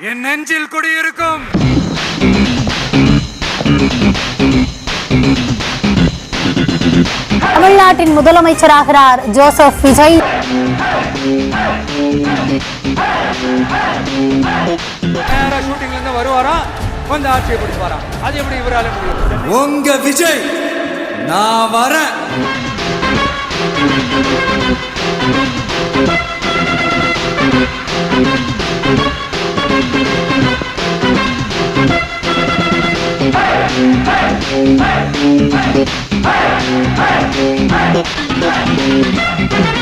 என் நெஞ்சில் குடியிருக்கும் தமிழ்நாட்டின் முதலமைச்சராகிறார் ஜோசப் விஜய். ஷூட்டிங்ல இருந்து வருவாரா, வந்து ஆட்சியை பிடிப்பாரா? அது எப்படி இவரால முடியும்? உங்க விஜய் நான் வரேன். Hey!